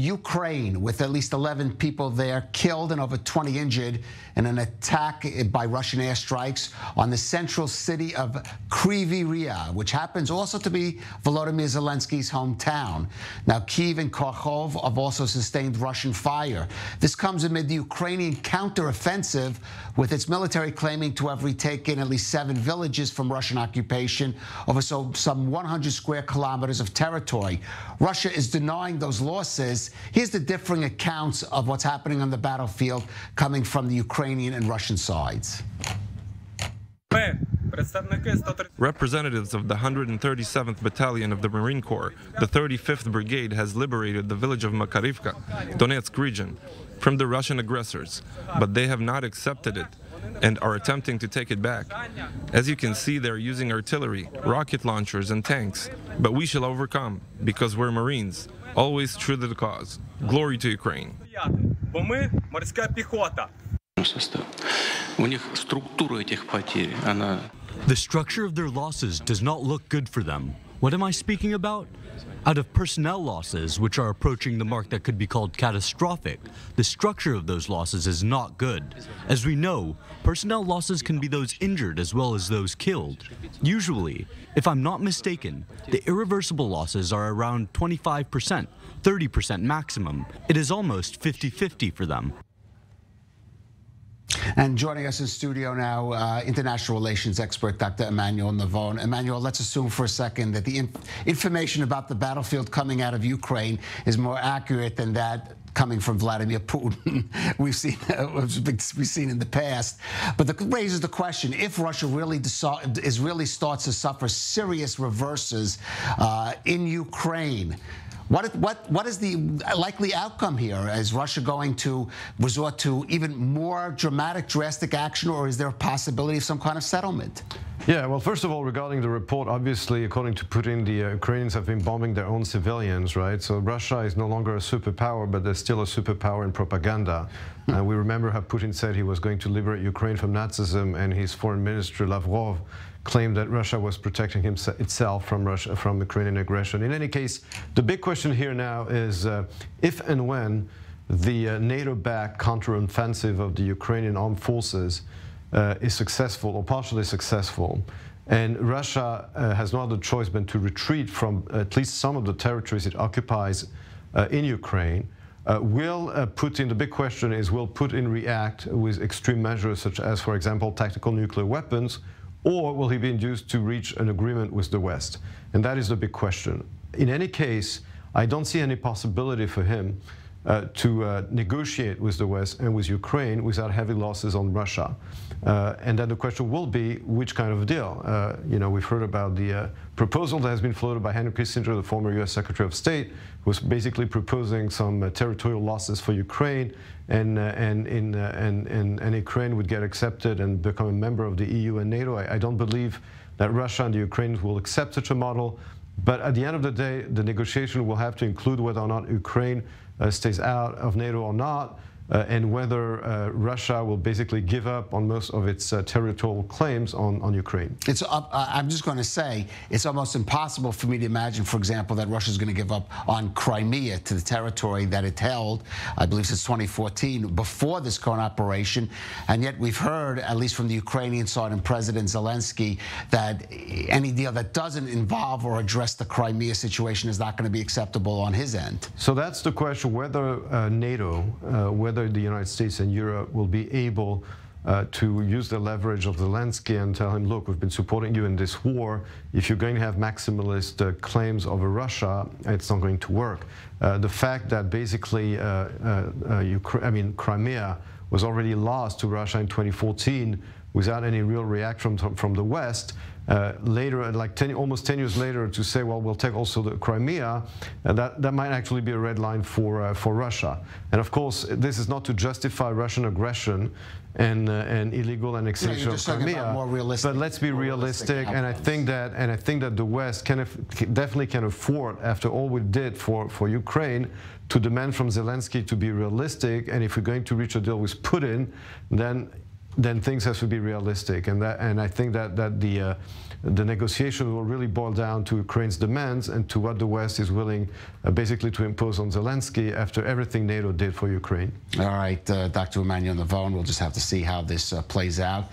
Ukraine, with at least 11 people there killed and over 20 injured in an attack by Russian airstrikes on the central city of Kyiv, which happens also to be Volodymyr Zelensky's hometown. Now, Kyiv and Kharkov have also sustained Russian fire. This comes amid the Ukrainian counteroffensive, with its military claiming to have retaken at least 7 villages from Russian occupation over some 100 square kilometers of territory. Russia is denying those losses. Here's the differing accounts of what's happening on the battlefield coming from the Ukrainian and Russian sides. Representatives of the 137th Battalion of the Marine Corps, the 35th Brigade, has liberated the village of Makarivka, Donetsk region, from the Russian aggressors, but they have not accepted it and are attempting to take it back. As you can see, they're using artillery, rocket launchers and tanks, but we shall overcome, because we're Marines, always true to the cause. Glory to Ukraine. The structure of their losses does not look good for them. What am I speaking about? Out of personnel losses, which are approaching the mark that could be called catastrophic, the structure of those losses is not good. As we know, personnel losses can be those injured as well as those killed. Usually, if I'm not mistaken, the irreversible losses are around 25%, 30% maximum. It is almost 50-50 for them. And joining us in studio now, international relations expert Dr. Emmanuel Navon. Emmanuel, let's assume for a second that the information about the battlefield coming out of Ukraine is more accurate than that coming from Vladimir Putin. we've seen in the past. But that raises the question: if Russia really starts to suffer serious reverses in Ukraine, what is the likely outcome here? Is Russia going to resort to even more dramatic, drastic action, or is there a possibility of some kind of settlement? Yeah, well, first of all, regarding the report, obviously, according to Putin, the Ukrainians have been bombing their own civilians, right? So Russia is no longer a superpower, but they're still a superpower in propaganda. We remember how Putin said he was going to liberate Ukraine from Nazism, and his foreign minister, Lavrov, claimed that Russia was protecting itself from Ukrainian aggression. In any case, the big question here now is if and when the NATO-backed counteroffensive of the Ukrainian armed forces is successful or partially successful, and Russia has no other choice but to retreat from at least some of the territories it occupies in Ukraine, will Putin, the big question is, will Putin react with extreme measures such as, for example, tactical nuclear weapons, or will he be induced to reach an agreement with the West? And that is the big question. In any case, I don't see any possibility for him to negotiate with the West and with Ukraine without heavy losses on Russia. And then the question will be, which kind of deal? You know, we've heard about the proposal that has been floated by Henry Kissinger, the former U.S. Secretary of State, who was basically proposing some territorial losses for Ukraine, and Ukraine would get accepted and become a member of the EU and NATO. I don't believe that Russia and the Ukrainians will accept such a model. But at the end of the day, the negotiation will have to include whether or not Ukraine stays out of NATO or not, and whether Russia will basically give up on most of its territorial claims on Ukraine. I'm just going to say, it's almost impossible for me to imagine, for example, that Russia is going to give up on Crimea, to the territory that it held, I believe, since 2014, before this current operation. And yet we've heard, at least from the Ukrainian side and President Zelensky, that any deal that doesn't involve or address the Crimea situation is not going to be acceptable on his end. So that's the question, whether NATO, whether the United States and Europe will be able to use the leverage of Zelensky and tell him, look, we've been supporting you in this war. If you're going to have maximalist claims over Russia, it's not going to work. The fact that basically Crimea was already lost to Russia in 2014 without any real reaction from the West, later, like almost 10 years later, to say, well, we'll take also the Crimea, that might actually be a red line for Russia. And of course, this is not to justify Russian aggression and illegal annexation of Crimea, but let's be realistic. And I think that the West definitely can afford, after all we did for Ukraine, to demand from Zelensky to be realistic. And if we're going to reach a deal with Putin, then things have to be realistic, and I think that the the negotiation will really boil down to Ukraine's demands and to what the West is willing basically to impose on Zelensky after everything NATO did for Ukraine. All right, Dr. Emmanuel Navon, we'll just have to see how this plays out.